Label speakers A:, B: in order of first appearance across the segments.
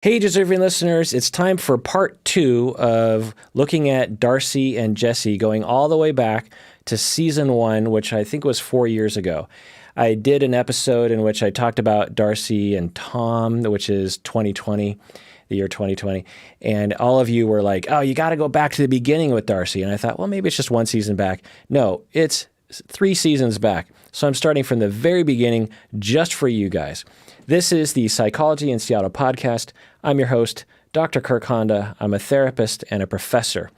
A: Hey, deserving listeners, it's time for part 2 of looking at Darcey and Jesse, going all the way back to season 1, which I think was 4 years ago. I did an episode in which I talked about Darcey and Tom, which is 2020, the year 2020. And all of you were like, oh, you got to go back to the beginning with Darcey. And I thought, well, maybe it's just one season back. No, it's 3 seasons back. So I'm starting from the very beginning just for you guys. This is the Psychology in Seattle podcast. I'm your host, Dr. Kirk Honda. I'm a therapist and a professor.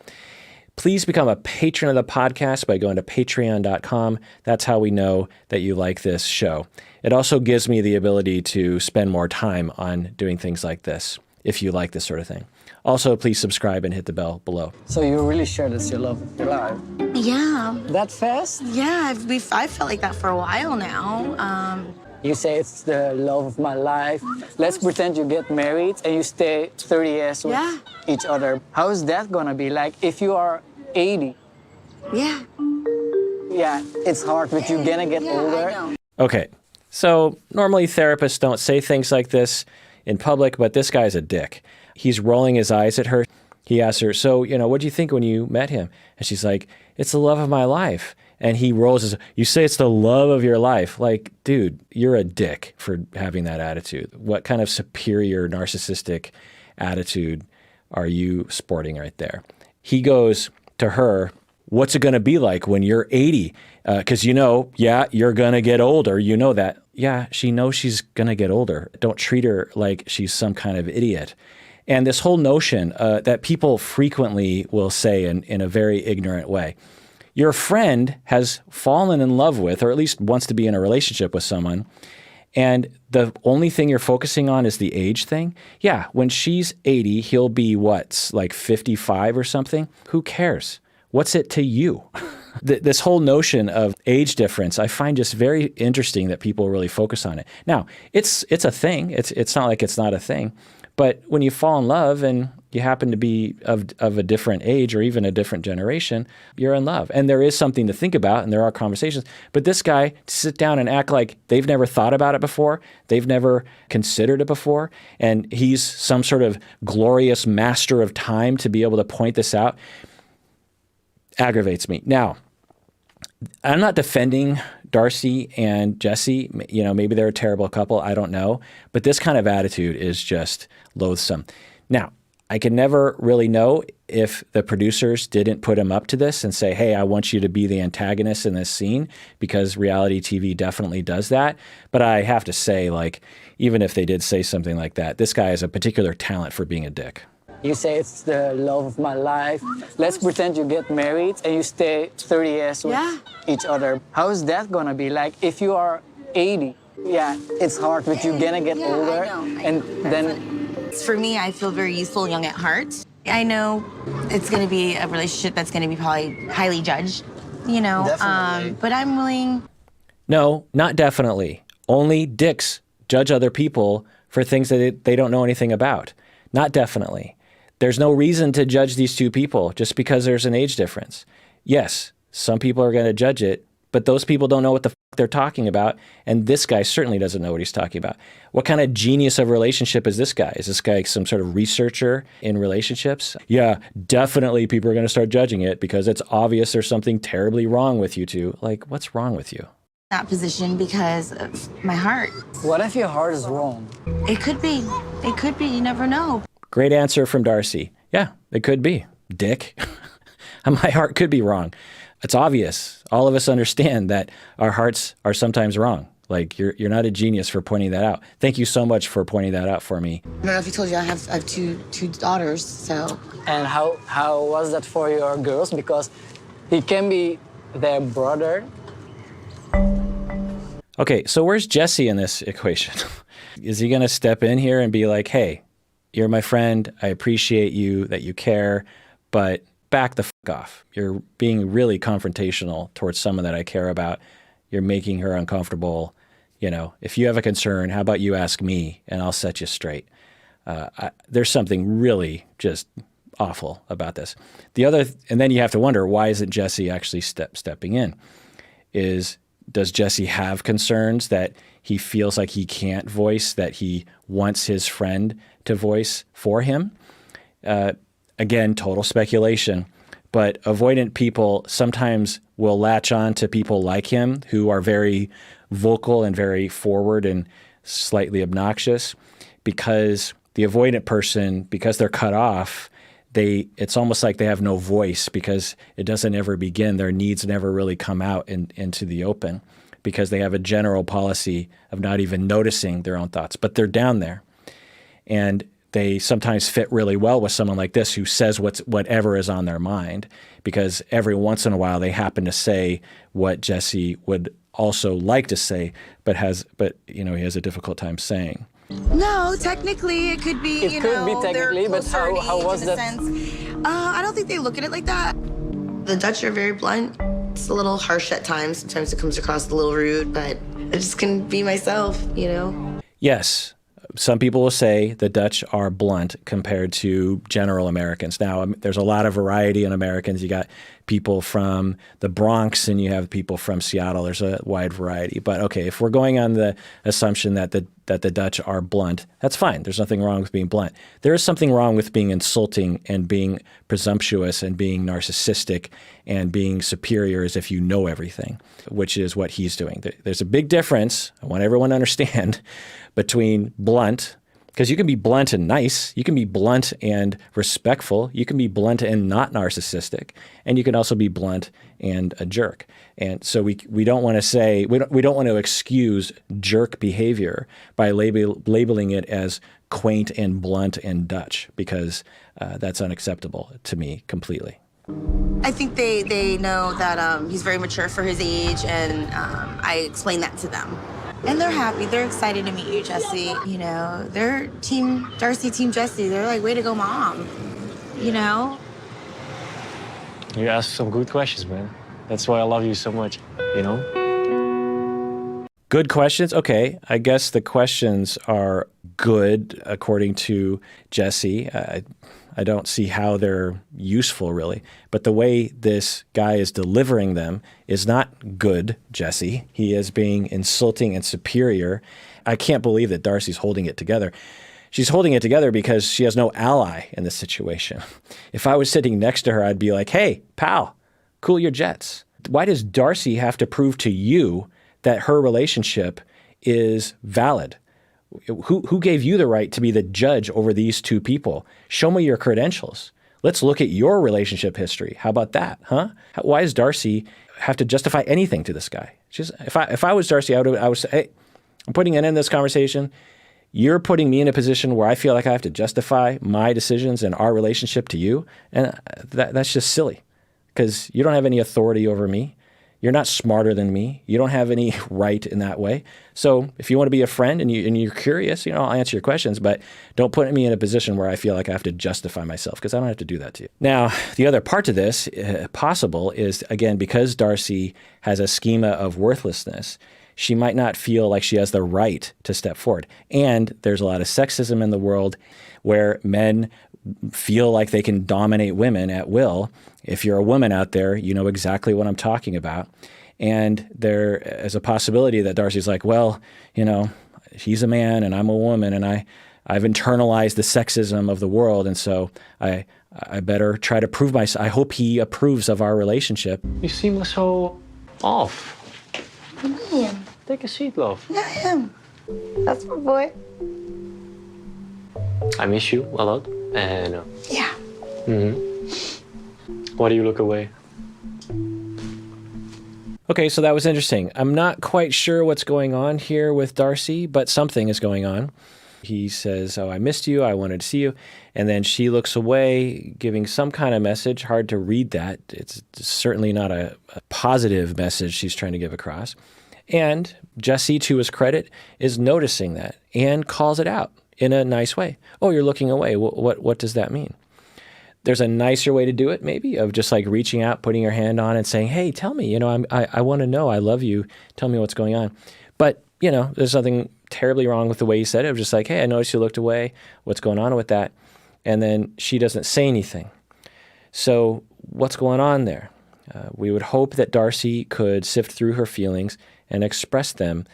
A: Please become a patron of the podcast by going to patreon.com. That's how we know that you like this show. It also gives me the ability to spend more time on doing things like this, if you like this sort of thing. Also, please subscribe and hit the bell below.
B: So you're really sure that's your love of your life?
C: Yeah.
B: That fast?
C: Yeah, I felt like that for a while now.
B: You say it's the love of my life. Let's pretend you get married and you stay 30 years with each other. How is that gonna be like if you are 80?
C: Yeah.
B: Yeah, it's hard, but you're gonna get older.
C: I know.
A: Okay, so normally therapists don't say things like this in public, but this guy's a dick. He's rolling his eyes at her. He asks her, so, what do you think when you met him? And she's like, it's the love of my life. And he rolls his, you say it's the love of your life. Like, dude, you're a dick for having that attitude. What kind of superior narcissistic attitude are you sporting right there? He goes to her, what's it going to be like when you're 80? Because you're going to get older. You know that. Yeah, she knows she's going to get older. Don't treat her like she's some kind of idiot. And this whole notion that people frequently will say in a very ignorant way, your friend has fallen in love with, or at least wants to be in a relationship with someone, and the only thing you're focusing on is the age thing. Yeah, when she's 80, he'll be like 55 or something. Who cares? What's it to you? This whole notion of age difference, I find just very interesting that people really focus on it. Now, it's a thing. It's not like it's not a thing. But when you fall in love and you happen to be of a different age or even a different generation, you're in love. And there is something to think about, and there are conversations. But this guy, to sit down and act like they've never thought about it before, they've never considered it before, and he's some sort of glorious master of time to be able to point this out, aggravates me. Now, I'm not defending Darcey and Jesse. Maybe they're a terrible couple. I don't know. But this kind of attitude is just loathsome. Now, I can never really know if the producers didn't put him up to this and say, hey, I want you to be the antagonist in this scene, because reality TV definitely does that. But I have to say, even if they did say something like that, this guy has a particular talent for being a dick.
B: You say it's the love of my life. Let's pretend you get married and you stay 30 years with each other. How is that gonna be like if you are 80? Yeah, it's hard, but you're gonna get older.
C: I know. For me, I feel very youthful, young at heart. I know it's gonna be a relationship that's gonna be probably highly judged,
B: Definitely.
C: but I'm willing.
A: No, not definitely. Only dicks judge other people for things that they don't know anything about. Not definitely. There's no reason to judge these two people just because there's an age difference. Yes, some people are going to judge it, but those people don't know what the f they're talking about, and this guy certainly doesn't know what he's talking about. What kind of genius of relationship is this guy? Is this guy some sort of researcher in relationships? Yeah, definitely people are going to start judging it because it's obvious there's something terribly wrong with you two. Like, what's wrong with you?
C: That position because of my heart.
B: What if your heart is wrong?
C: It could be. It could be. You never know.
A: Great answer from Darcey. Yeah, it could be. Dick. My heart could be wrong. It's obvious. All of us understand that our hearts are sometimes wrong. Like, you're not a genius for pointing that out. Thank you so much for pointing that out for me.
C: I don't know if he told you I have two daughters, so.
B: And how was that for your girls? Because he can be their brother.
A: Okay, so where's Jesse in this equation? Is he going to step in here and be like, hey, you're my friend, I appreciate you, that you care, but back the f off. You're being really confrontational towards someone that I care about. You're making her uncomfortable. If you have a concern, how about you ask me and I'll set you straight. There's something really just awful about this. And then you have to wonder, why isn't Jesse actually stepping in? Is Does Jesse have concerns that he feels like he can't voice, that he wants his friend to voice for him? Again, total speculation. But avoidant people sometimes will latch on to people like him who are very vocal and very forward and slightly obnoxious, because the avoidant person, because they're cut off, it's almost like they have no voice because it doesn't ever begin. Their needs never really come out into the open because they have a general policy of not even noticing their own thoughts. But they're down there. And they sometimes fit really well with someone like this who says whatever is on their mind, because every once in a while they happen to say what Jesse would also like to say, but he has a difficult time saying.
C: No, technically it could be,
B: It could be technically, but how was that?
C: I don't think they look at it like that. The Dutch are very blunt. It's a little harsh at times. Sometimes it comes across a little rude, but I just can be myself,
A: Yes. Some people will say the Dutch are blunt compared to general Americans. Now, there's a lot of variety in Americans. You got people from the Bronx and you have people from Seattle. There's a wide variety. But okay, if we're going on the assumption that the Dutch are blunt, that's fine. There's nothing wrong with being blunt. There is something wrong with being insulting and being presumptuous and being narcissistic and being superior as if you know everything, which is what he's doing. There's a big difference, I want everyone to understand, between blunt, because you can be blunt and nice, you can be blunt and respectful, you can be blunt and not narcissistic, and you can also be blunt and a jerk. And so we don't want to say, we don't want to excuse jerk behavior by labeling it as quaint and blunt and Dutch, because that's unacceptable to me completely.
C: I think they know that he's very mature for his age, and I explain that to them. And they're happy. They're excited to meet you, Jesse. They're Team Darcey, Team Jesse. They're like, way to go, Mom.
D: You ask some good questions, man. That's why I love you so much,
A: Good questions? Okay, I guess the questions are good according to Jesse. I don't see how they're useful, really. But the way this guy is delivering them is not good, Jesse. He is being insulting and superior. I can't believe that Darcey's holding it together. She's holding it together because she has no ally in this situation. If I was sitting next to her, I'd be like, hey, pal, cool your jets. Why does Darcey have to prove to you that her relationship is valid? Who gave you the right to be the judge over these two people? Show me your credentials. Let's look at your relationship history. How about that, huh? Why does Darcey have to justify anything to this guy? If I was Darcey, I would say, hey, I'm putting an end to this conversation. You're putting me in a position where I feel like I have to justify my decisions and our relationship to you. And that's just silly, because you don't have any authority over me. You're not smarter than me. You don't have any right in that way. So if you want to be a friend and you're curious, I'll answer your questions, but don't put me in a position where I feel like I have to justify myself, because I don't have to do that to you. Now, the other part to this possible is, again, because Darcey has a schema of worthlessness, she might not feel like she has the right to step forward. And there's a lot of sexism in the world where men feel like they can dominate women at will. If you're a woman out there, you know exactly what I'm talking about. And there is a possibility that Darcey's like, well, he's a man and I'm a woman, and I've internalized the sexism of the world, and so I better try to prove myself. I hope he approves of our relationship.
D: You seem so off.
C: Yeah,
D: Take a seat, love.
C: I am. That's my boy.
D: I miss you a lot. And
C: Yeah.
D: Why do you look away?
A: Okay, so that was interesting. I'm not quite sure what's going on here with Darcey, but something is going on. He says, oh, I missed you. I wanted to see you. And then she looks away, giving some kind of message. Hard to read that. It's certainly not a positive message she's trying to give across. And Jesse, to his credit, is noticing that and calls it out in a nice way. Oh, you're looking away. What does that mean? There's a nicer way to do it, maybe, of just like reaching out, putting your hand on and saying, hey, tell me, I want to know. I love you. Tell me what's going on. But, there's nothing terribly wrong with the way you said it. It was just like, hey, I noticed you looked away. What's going on with that? And then she doesn't say anything. So what's going on there? We would hope that Darcey could sift through her feelings and express them.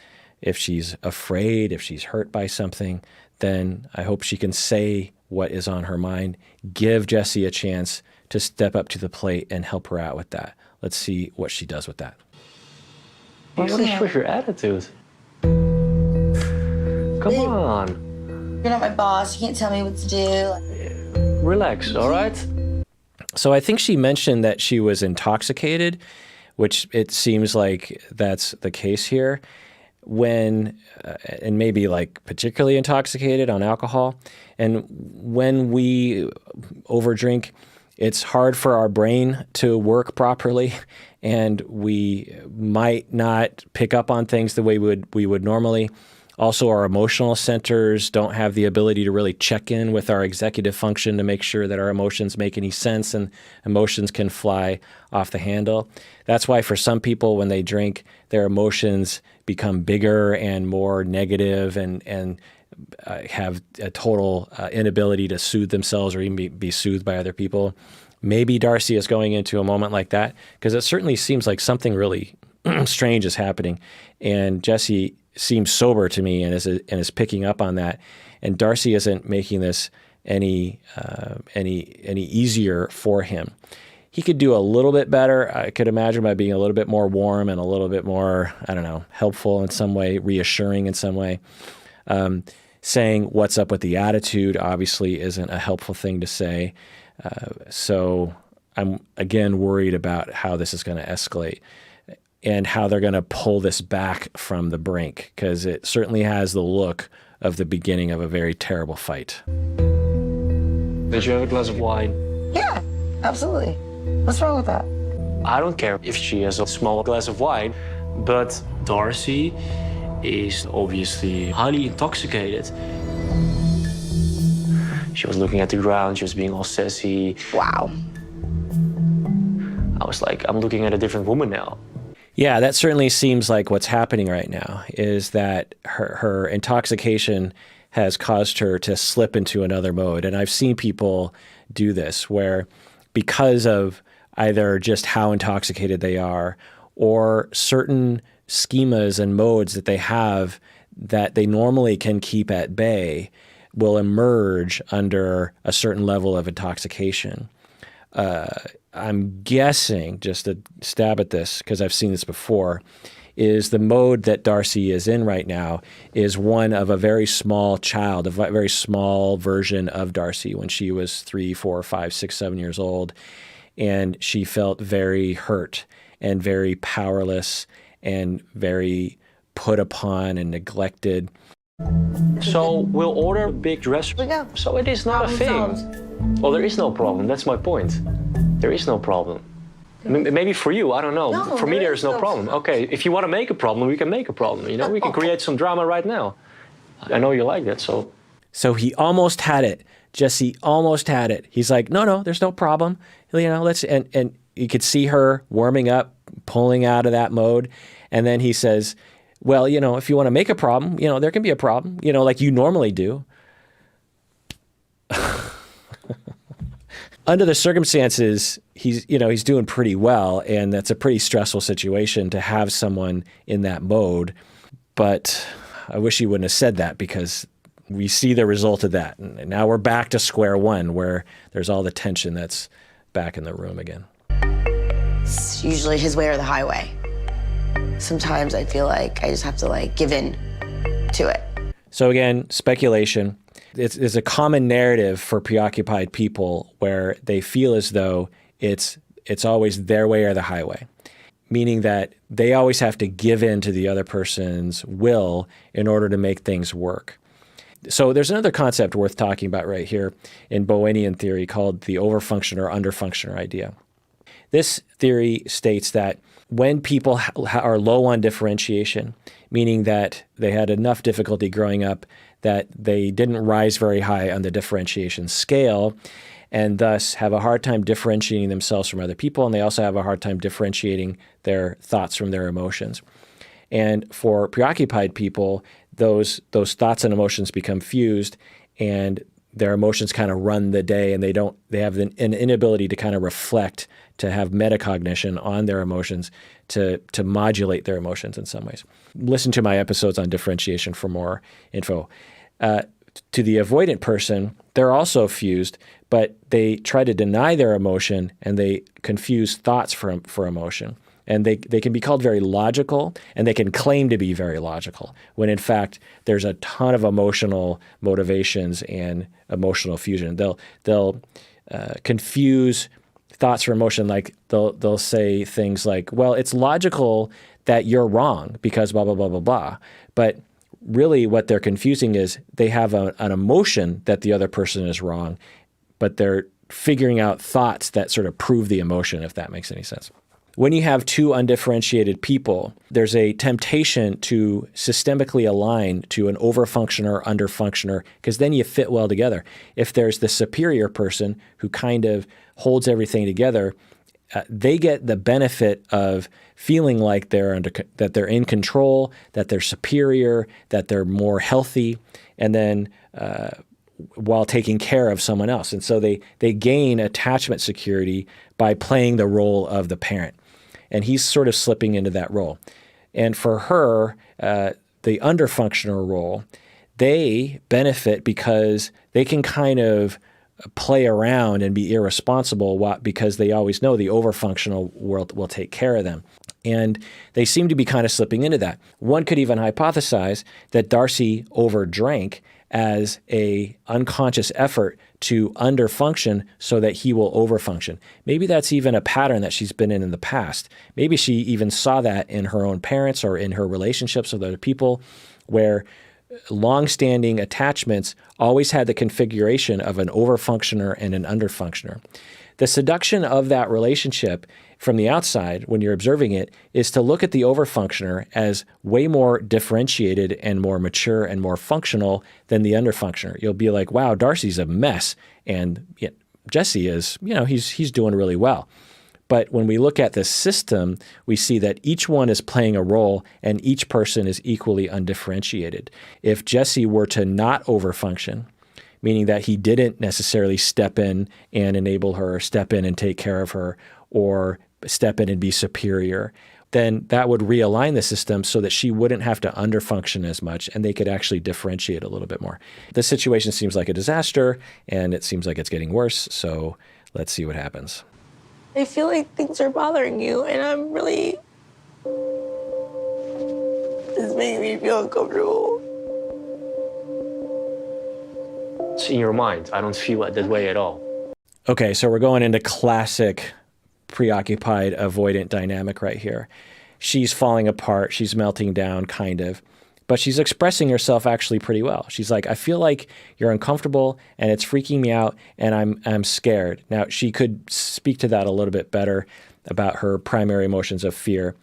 A: If she's afraid, if she's hurt by something, then I hope she can say what is on her mind, give Jesse a chance to step up to the plate and help her out with that. Let's see what she does with that.
D: What is with your attitude? Come on.
C: You're not my boss. You can't tell me what to do.
D: Relax, all right?
A: So I think she mentioned that she was intoxicated, which it seems like that's the case here. When, and maybe like particularly intoxicated on alcohol. And when we overdrink, it's hard for our brain to work properly, and we might not pick up on things the way we would normally. Also, our emotional centers don't have the ability to really check in with our executive function to make sure that our emotions make any sense, and emotions can fly off the handle. That's why for some people, when they drink, their emotions become bigger and more negative, and have a total inability to soothe themselves or even be soothed by other people. Maybe Darcey is going into a moment like that, because it certainly seems like something really strange is happening. And Jesse seems sober to me and is picking up on that. And Darcey isn't making this any easier for him. He could do a little bit better, I could imagine, by being a little bit more warm and a little bit more, I don't know, helpful in some way, reassuring in some way. Saying what's up with the attitude obviously isn't a helpful thing to say. So I'm, again, worried about how this is going to escalate and how they're going to pull this back from the brink, because it certainly has the look of the beginning of a very terrible fight.
D: Did you have a glass of wine?
C: Yeah, absolutely. What's wrong with that?
D: I don't care if she has a small glass of wine, but Darcey is obviously highly intoxicated. She was looking at the ground, she was being all sassy.
C: Wow.
D: I was like, I'm looking at a different woman now.
A: Yeah, that certainly seems like what's happening right now, is that her intoxication has caused her to slip into another mode. And I've seen people do this, where because of either just how intoxicated they are or certain schemas and modes that they have that they normally can keep at bay will emerge under a certain level of intoxication. I'm guessing, just to stab at this, because I've seen this before, is the mode that Darcey is in right now is one of a very small child, a very small version of Darcey when she was 3, 4, 5, 6, 7 years old. And she felt very hurt and very powerless and very put upon and neglected.
D: So we'll order a big dress.
C: We go.
D: So it is not a
C: Problem
D: thing.
C: solved.
D: Well, there is no problem. That's my point. There is no problem. Maybe for you, I don't know.
C: No,
D: For me,
C: there
D: there
C: is
D: is no
C: no
D: problem. Okay, if you want to make a problem, we can make a problem. You know, we can create some drama right now. I know you like that, so.
A: So he almost had it. Jesse almost had it. He's like, no, there's no problem. You know, and you could see her warming up, pulling out of that mode. And then he says, well, you know, if you want to make a problem, you know, there can be a problem, you know, like you normally do. Under the circumstances, he's doing pretty well, and that's a pretty stressful situation to have someone in that mode. But I wish he wouldn't have said that, because we see the result of that. And now we're back to square one, where there's all the tension that's back in the room again.
C: It's usually his way or the highway. Sometimes I feel like I just have to give in to it.
A: So again, speculation. It's a common narrative for preoccupied people where they feel as though it's always their way or the highway, meaning that they always have to give in to the other person's will in order to make things work. So there's another concept worth talking about right here in Bowenian theory called the overfunctioner or underfunctioner idea. This theory states that when people are low on differentiation, meaning that they had enough difficulty growing up that they didn't rise very high on the differentiation scale, and thus have a hard time differentiating themselves from other people, and they also have a hard time differentiating their thoughts from their emotions. And for preoccupied people, those thoughts and emotions become fused, and their emotions kind of run the day, and they have an inability to kind of reflect, to have metacognition on their emotions, to modulate their emotions in some ways. Listen to my episodes on differentiation for more info. To the avoidant person, they're also fused, but they try to deny their emotion, and they confuse thoughts for emotion. And they can be called very logical, and they can claim to be very logical, when in fact there's a ton of emotional motivations and emotional fusion. They'll confuse thoughts for emotion. Like they'll say things like, well, it's logical that you're wrong because blah, blah, blah, blah, blah. But really what they're confusing is they have an emotion that the other person is wrong, but they're figuring out thoughts that sort of prove the emotion, if that makes any sense. When you have two undifferentiated people, there's a temptation to systemically align to an overfunctioner, underfunctioner, because then you fit well together. If there's the superior person who kind of holds everything together, they get the benefit of feeling like that they're in control, that they're superior, that they're more healthy, and then while taking care of someone else. And so they gain attachment security by playing the role of the parent. And he's sort of slipping into that role. And for her, the underfunctioner role, they benefit because they can kind of play around and be irresponsible because they always know the overfunctional world will take care of them. And they seem to be kind of slipping into that. One could even hypothesize that Darcey overdrank as a unconscious effort to underfunction so that he will overfunction. Maybe that's even a pattern that she's been in the past. Maybe she even saw that in her own parents or in her relationships with other people, where long-standing attachments always had the configuration of an overfunctioner and an underfunctioner. The seduction of that relationship from the outside, when you're observing it, is to look at the overfunctioner as way more differentiated and more mature and more functional than the underfunctioner. You'll be like, wow, Darcey's a mess, and Jesse is, he's doing really well. But when we look at the system, we see that each one is playing a role and each person is equally undifferentiated. If Jesse were to not overfunction, meaning that he didn't necessarily step in and enable her, step in and take care of her, or step in and be superior, then that would realign the system so that she wouldn't have to underfunction as much and they could actually differentiate a little bit more. The situation seems like a disaster and it seems like it's getting worse, so let's see what happens.
E: I feel like things are bothering you, and I'm really... It's making me feel uncomfortable.
D: It's in your mind. I don't feel it that way at all.
A: Okay, so we're going into classic preoccupied avoidant dynamic right here. She's falling apart, she's melting down, kind of, but she's expressing herself actually pretty well. She's like, I feel like you're uncomfortable and it's freaking me out and I'm scared. Now, she could speak to that a little bit better about her primary emotions of fear,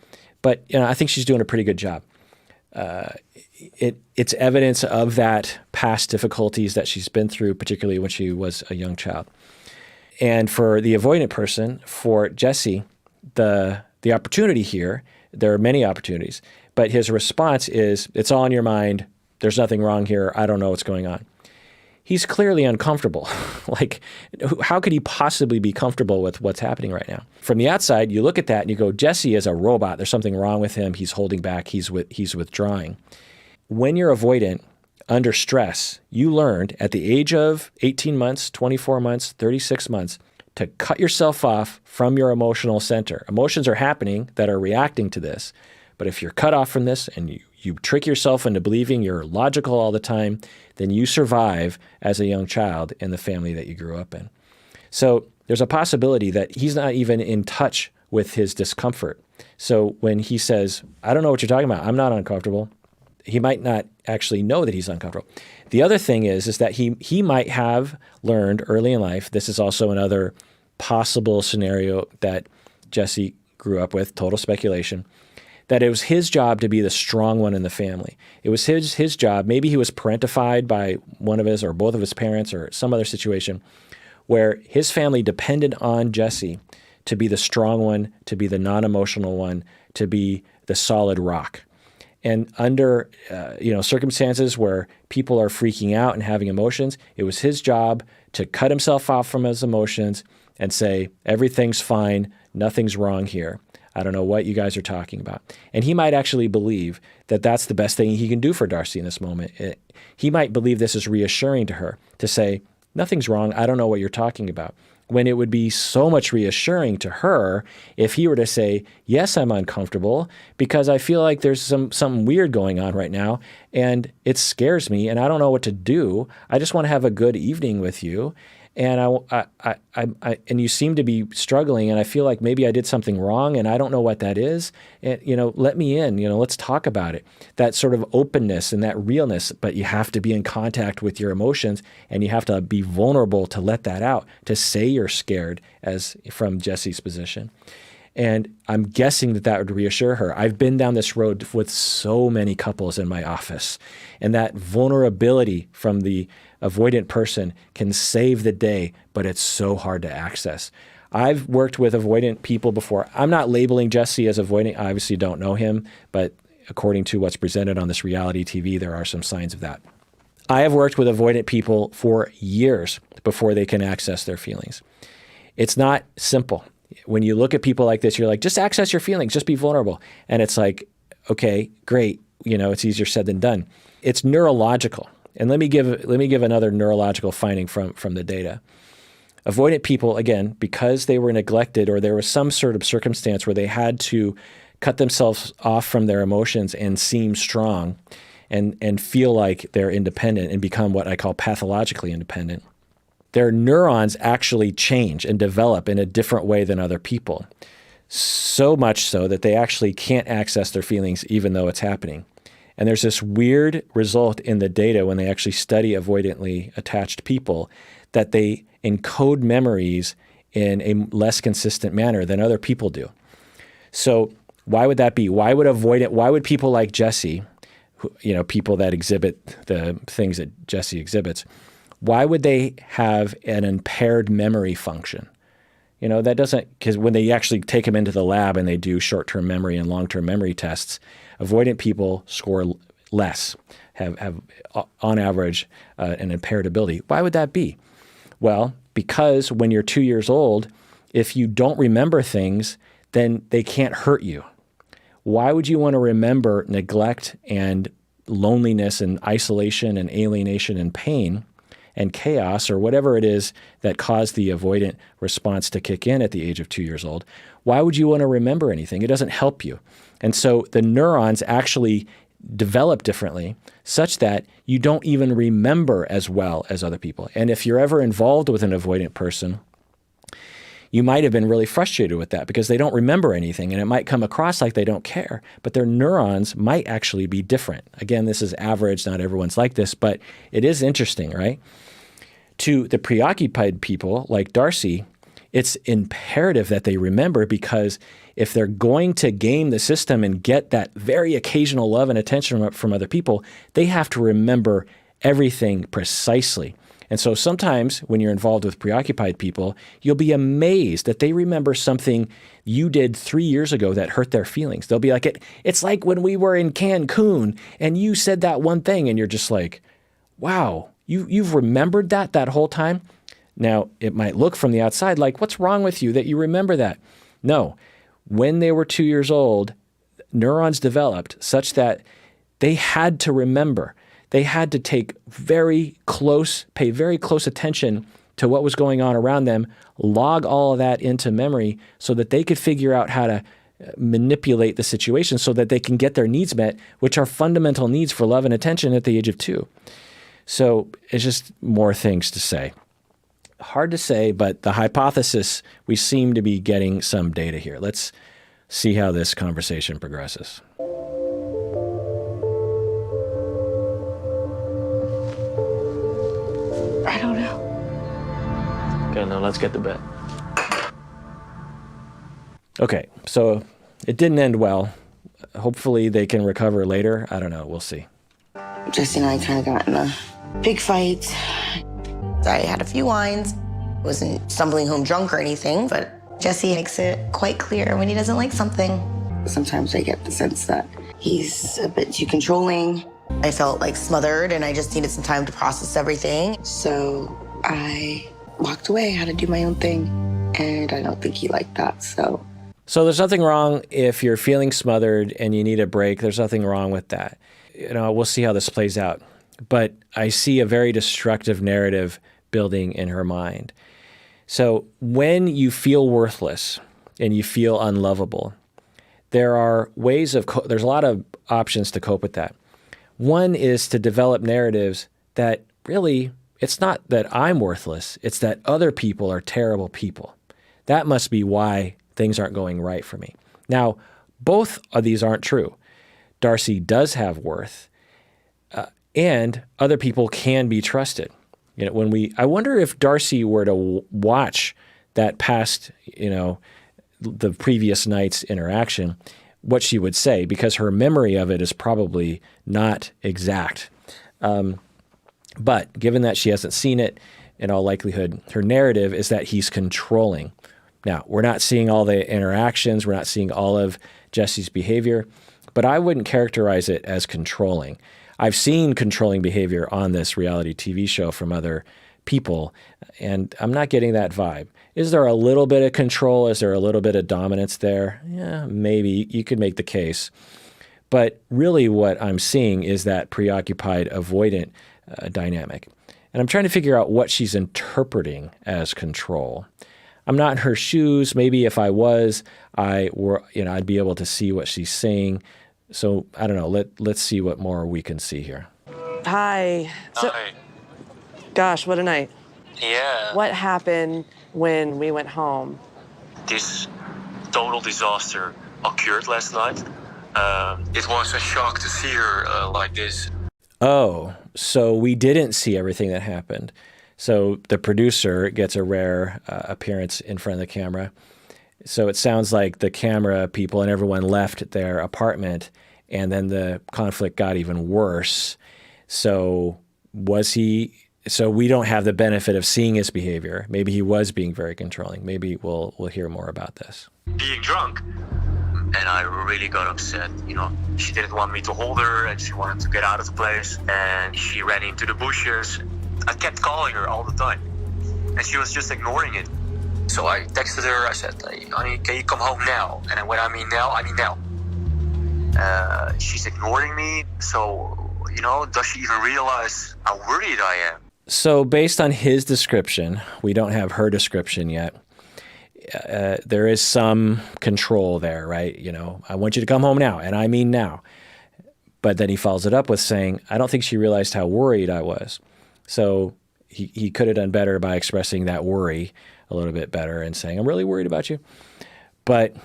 A: but I think she's doing a pretty good job. It's evidence of that past difficulties that she's been through, particularly when she was a young child. And for the avoidant person, for Jesse, the opportunity here, there are many opportunities, but his response is, it's all in your mind, there's nothing wrong here, I don't know what's going on. He's clearly uncomfortable. Like, how could he possibly be comfortable with what's happening right now? From the outside, you look at that and you go, Jesse is a robot, there's something wrong with him, he's holding back, he's withdrawing. When you're avoidant, under stress, you learned at the age of 18 months, 24 months, 36 months, to cut yourself off from your emotional center. Emotions are happening that are reacting to this, but if you're cut off from this and you trick yourself into believing you're logical all the time, then you survive as a young child in the family that you grew up in. So there's a possibility that he's not even in touch with his discomfort. So when he says, I don't know what you're talking about, I'm not uncomfortable, he might not actually know that he's uncomfortable. The other thing is that he might have learned early in life, this is also another possible scenario that Jesse grew up with, total speculation, that it was his job to be the strong one in the family. It was his job, maybe he was parentified by one of his or both of his parents or some other situation where his family depended on Jesse to be the strong one, to be the non-emotional one, to be the solid rock. And under circumstances where people are freaking out and having emotions, it was his job to cut himself off from his emotions and say, everything's fine, nothing's wrong here. I don't know what you guys are talking about. And he might actually believe that that's the best thing he can do for Darcey in this moment. He might believe this is reassuring to her to say, nothing's wrong, I don't know what you're talking about. When it would be so much reassuring to her if he were to say, yes, I'm uncomfortable because I feel like there's something weird going on right now and it scares me and I don't know what to do. I just want to have a good evening with you. And and you seem to be struggling and I feel like maybe I did something wrong and I don't know what that is. And, let me in, let's talk about it. That sort of openness and that realness, but you have to be in contact with your emotions and you have to be vulnerable to let that out, to say you're scared as from Jesse's position. And I'm guessing that would reassure her. I've been down this road with so many couples in my office, and that vulnerability from the avoidant person can save the day, but it's so hard to access. I've worked with avoidant people before. I'm not labeling Jesse as avoidant. I obviously don't know him, but according to what's presented on this reality TV, there are some signs of that. I have worked with avoidant people for years before they can access their feelings. It's not simple. When you look at people like this, you're like, just access your feelings, just be vulnerable. And it's like, okay, great. It's easier said than done. It's neurological. And let me give another neurological finding from the data. Avoidant people, again, because they were neglected or there was some sort of circumstance where they had to cut themselves off from their emotions and seem strong and feel like they're independent and become what I call pathologically independent, their neurons actually change and develop in a different way than other people. So much so that they actually can't access their feelings even though it's happening. And there's this weird result in the data when they actually study avoidantly attached people that they encode memories in a less consistent manner than other people do. So why would that be? Why would people like Jesse, people that exhibit the things that Jesse exhibits, why would they have an impaired memory function? That doesn't, because when they actually take them into the lab and they do short-term memory and long-term memory tests, avoidant people score less, have on average an impaired ability. Why would that be? Well, because when you're 2 years old, if you don't remember things, then they can't hurt you. Why would you want to remember neglect and loneliness and isolation and alienation and pain and chaos or whatever it is that caused the avoidant response to kick in at the age of 2 years old? Why would you want to remember anything? It doesn't help you. And so the neurons actually develop differently such that you don't even remember as well as other people. And if you're ever involved with an avoidant person, you might have been really frustrated with that because they don't remember anything and it might come across like they don't care, but their neurons might actually be different. Again, this is average, not everyone's like this, but it is interesting, right? To the preoccupied people like Darcey, it's imperative that they remember because if they're going to game the system and get that very occasional love and attention from other people, they have to remember everything precisely. And so sometimes when you're involved with preoccupied people, you'll be amazed that they remember something you did 3 years ago that hurt their feelings. They'll be like, it's like when we were in Cancun and you said that one thing and you're just like, wow, you've remembered that whole time? Now, it might look from the outside like, what's wrong with you that you remember that? No. When they were 2 years old, neurons developed such that they had to remember. They had to pay very close attention to what was going on around them, log all of that into memory so that they could figure out how to manipulate the situation so that they can get their needs met, which are fundamental needs for love and attention at the age of 2. So it's just more things to say. Hard to say, but the hypothesis, we seem to be getting some data here. Let's see how this conversation progresses.
E: I don't know.
D: Okay, now let's get to bed.
A: Okay, so it didn't end well. Hopefully they can recover later. I don't know. We'll see.
C: Jesse and I kind of got in a big fight. I had a few wines. Wasn't stumbling home drunk or anything, but Jesse makes it quite clear when he doesn't like something. Sometimes I get the sense that he's a bit too controlling. I felt like smothered and I just needed some time to process everything. So I walked away, had to do my own thing. And I don't think he liked that, so.
A: So there's nothing wrong if you're feeling smothered and you need a break. There's nothing wrong with that. We'll see how this plays out. But I see a very destructive narrative building in her mind. So when you feel worthless and you feel unlovable, there are ways of, there's a lot of options to cope with that. One is to develop narratives that really, it's not that I'm worthless, it's that other people are terrible people. That must be why things aren't going right for me. Now, both of these aren't true. Darcey does have worth, and other people can be trusted. I wonder if Darcey were to watch that past, the previous night's interaction, what she would say, because her memory of it is probably not exact. But given that she hasn't seen it, in all likelihood, her narrative is that he's controlling. Now, we're not seeing all the interactions, we're not seeing all of Jesse's behavior, but I wouldn't characterize it as controlling. I've seen controlling behavior on this reality TV show from other people, and I'm not getting that vibe. Is there a little bit of control? Is there a little bit of dominance there? Yeah, maybe. You could make the case. But really what I'm seeing is that preoccupied avoidant dynamic. And I'm trying to figure out what she's interpreting as control. I'm not in her shoes. Maybe if I was, I'd be able to see what she's saying. So I don't know. Let's see what more we can see here.
F: Hi.
D: Hi.
F: Gosh, what a night.
D: Yeah.
F: What happened when we went home?
D: This total disaster occurred last night. It was a shock to see her like this.
A: Oh, so we didn't see everything that happened. So the producer gets a rare appearance in front of the camera. So it sounds like the camera people and everyone left their apartment, and then the conflict got even worse. So so we don't have the benefit of seeing his behavior. Maybe he was being very controlling. Maybe we'll hear more about this.
D: Being drunk. And I really got upset. She didn't want me to hold her and she wanted to get out of the place. And she ran into the bushes. I kept calling her all the time. And she was just ignoring it. So I texted her. I said, "Hey, honey, can you come home now?" And when I mean now, I mean now. She's ignoring me. So, does she even realize how worried I am?
A: So based on his description, we don't have her description yet. There is some control there, right? I want you to come home now, and I mean now. But then he follows it up with saying, I don't think she realized how worried I was. So he could have done better by expressing that worry a little bit better and saying, I'm really worried about you. But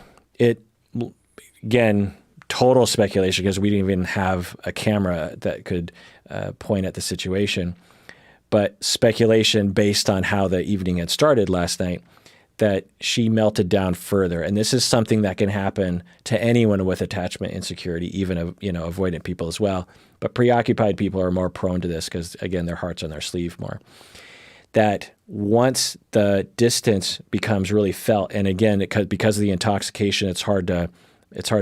A: again, total speculation, because we didn't even have a camera that could point at the situation. But speculation based on how the evening had started last night, that she melted down further. And this is something that can happen to anyone with attachment insecurity, even avoidant people as well. But preoccupied people are more prone to this because, again, their heart's on their sleeve more. That once the distance becomes really felt, and again, because of the intoxication, it's hard to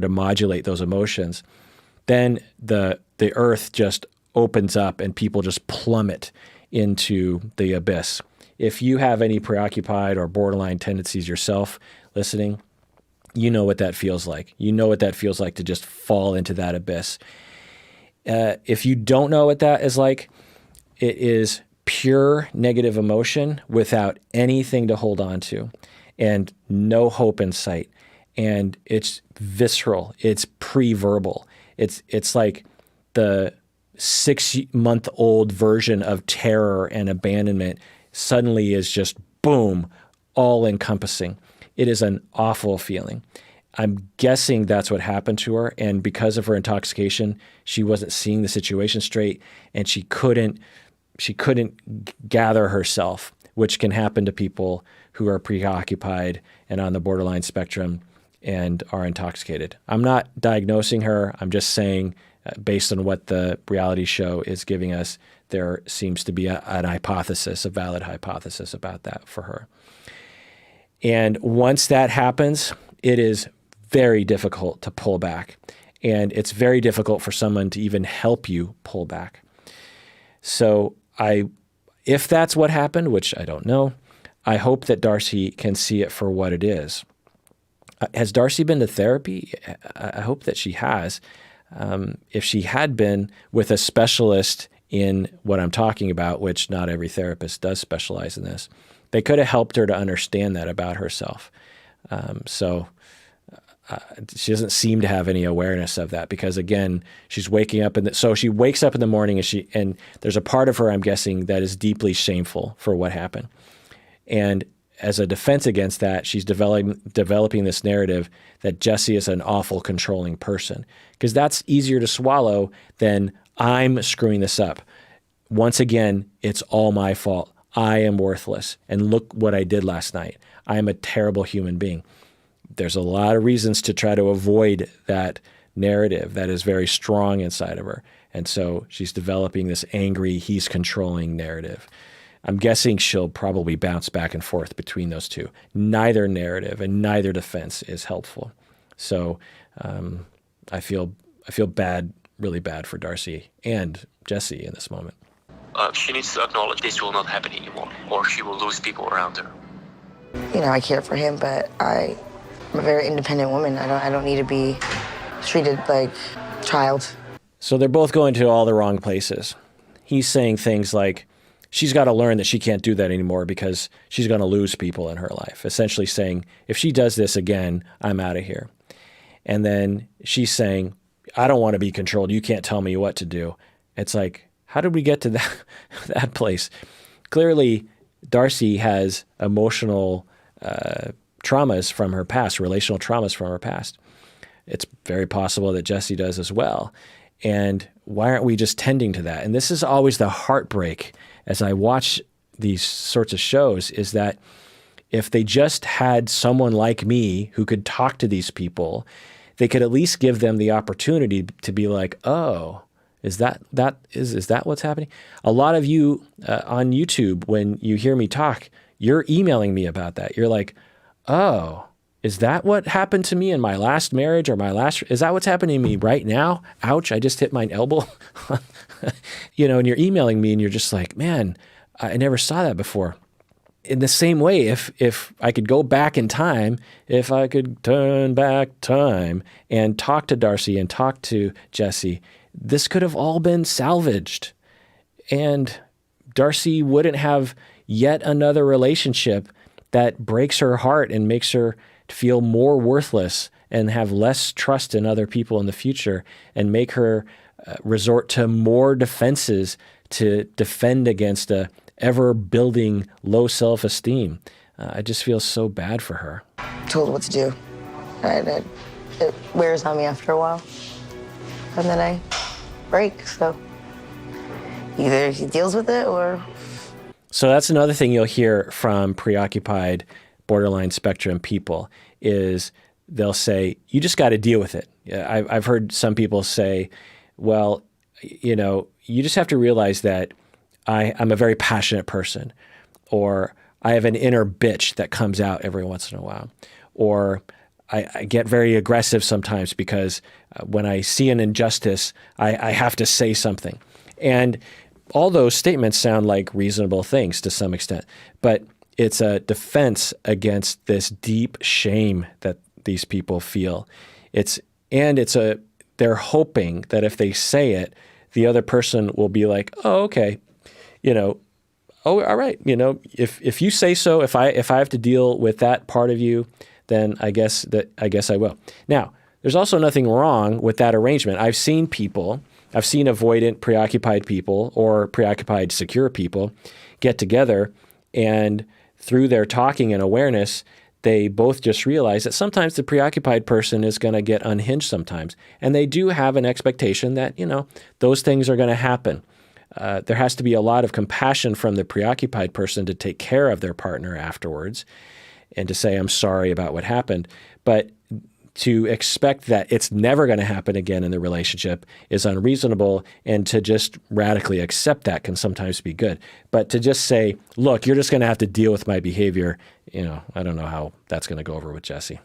A: modulate those emotions, then the earth just opens up and people just plummet into the abyss. If you have any preoccupied or borderline tendencies yourself listening, you know what that feels like. You know what that feels like to just fall into that abyss. If you don't know what that is like, it is pure negative emotion without anything to hold on to and no hope in sight. And it's visceral. It's pre-verbal. It's like the 6-month-old version of terror and abandonment suddenly is just boom, all-encompassing. It is an awful feeling. I'm guessing that's what happened to her, and because of her intoxication, she wasn't seeing the situation straight, and she couldn't gather herself, which can happen to people who are preoccupied and on the borderline spectrum and are intoxicated. I'm not diagnosing her. I'm just saying, based on what the reality show is giving us, there seems to be an hypothesis, a valid hypothesis about that for her. And once that happens, it is very difficult to pull back. And it's very difficult for someone to even help you pull back. So if that's what happened, which I don't know, I hope that Darcey can see it for what it is. Has Darcey been to therapy? I hope that she has. If she had been with a specialist in what I'm talking about, which not every therapist does specialize in this, they could have helped her to understand that about herself. She doesn't seem to have any awareness of that because, again, she's waking up. So she wakes up in the morning and there's a part of her, I'm guessing, that is deeply shameful for what happened. And as a defense against that, she's developing this narrative that Jesse is an awful, controlling person, because that's easier to swallow than I'm screwing this up. Once again, it's all my fault. I am worthless. And look what I did last night. I am a terrible human being. There's a lot of reasons to try to avoid that narrative that is very strong inside of her. And so she's developing this angry, he's controlling narrative. I'm guessing she'll probably bounce back and forth between those two. Neither narrative and neither defense is helpful. So I feel bad, really bad for Darcey and Jesse in this moment.
D: She needs to acknowledge this will not happen anymore, or she will lose people around her.
C: You know, I care for him, but I'm a very independent woman. I don't need to be treated like a child.
A: So they're both going to all the wrong places. He's saying things like, she's got to learn that she can't do that anymore because she's going to lose people in her life. Essentially saying, if she does this again, I'm out of here. And then she's saying, I don't want to be controlled. You can't tell me what to do. It's like, how did we get to that place? Clearly, Darcey has emotional traumas from her past, relational traumas from her past. It's very possible that Jesse does as well. And why aren't we just tending to that? And this is always the heartbreak as I watch these sorts of shows, is that if they just had someone like me who could talk to these people, they could at least give them the opportunity to be like, oh, is that what's happening? A lot of you on YouTube, when you hear me talk, you're emailing me about that. You're like, oh, is that what happened to me in my last marriage or is that what's happening to me right now? Ouch, I just hit my elbow. And you're emailing me and you're just like, man, I never saw that before. In the same way, if I could go back in time, if I could turn back time and talk to Darcey and talk to Jesse, this could have all been salvaged. And Darcey wouldn't have yet another relationship that breaks her heart and makes her feel more worthless and have less trust in other people in the future and make her resort to more defenses to defend against a ever-building low self-esteem. I just feel so bad for her.
C: Told what to do. It wears on me after a while. And then I break, so either he deals with it or...
A: So that's another thing you'll hear from preoccupied borderline spectrum people is they'll say, you just got to deal with it. I've heard some people say, well, you just have to realize that I'm a very passionate person, or I have an inner bitch that comes out every once in a while, or I get very aggressive sometimes because when I see an injustice, I have to say something. And all those statements sound like reasonable things to some extent, but it's a defense against this deep shame that these people feel. They're hoping that if they say it, the other person will be like, oh, okay, oh, all right, if you say so, if I have to deal with that part of you, then I guess I will. Now, there's also nothing wrong with that arrangement. I've seen avoidant, preoccupied people or preoccupied, secure people get together, and through their talking and awareness, they both just realize that sometimes the preoccupied person is going to get unhinged sometimes. And they do have an expectation that, those things are going to happen. There has to be a lot of compassion from the preoccupied person to take care of their partner afterwards and to say, I'm sorry about what happened. But to expect that it's never going to happen again in the relationship is unreasonable, and to just radically accept that can sometimes be good. But to just say, look, you're just going to have to deal with my behavior, I don't know how that's going to go over with Jesse.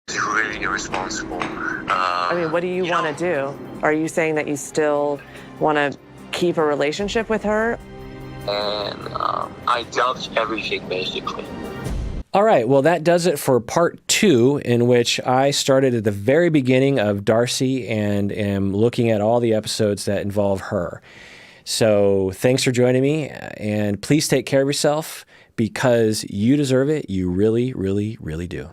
D: It's really irresponsible.
F: I mean, what do you want to do? Are you saying that you still want to keep a relationship with her?
D: And I doubt everything, basically.
A: All right, well, that does it for part 2, in which I started at the very beginning of Darcey and am looking at all the episodes that involve her. So thanks for joining me, and please take care of yourself because you deserve it. You really, really, really do.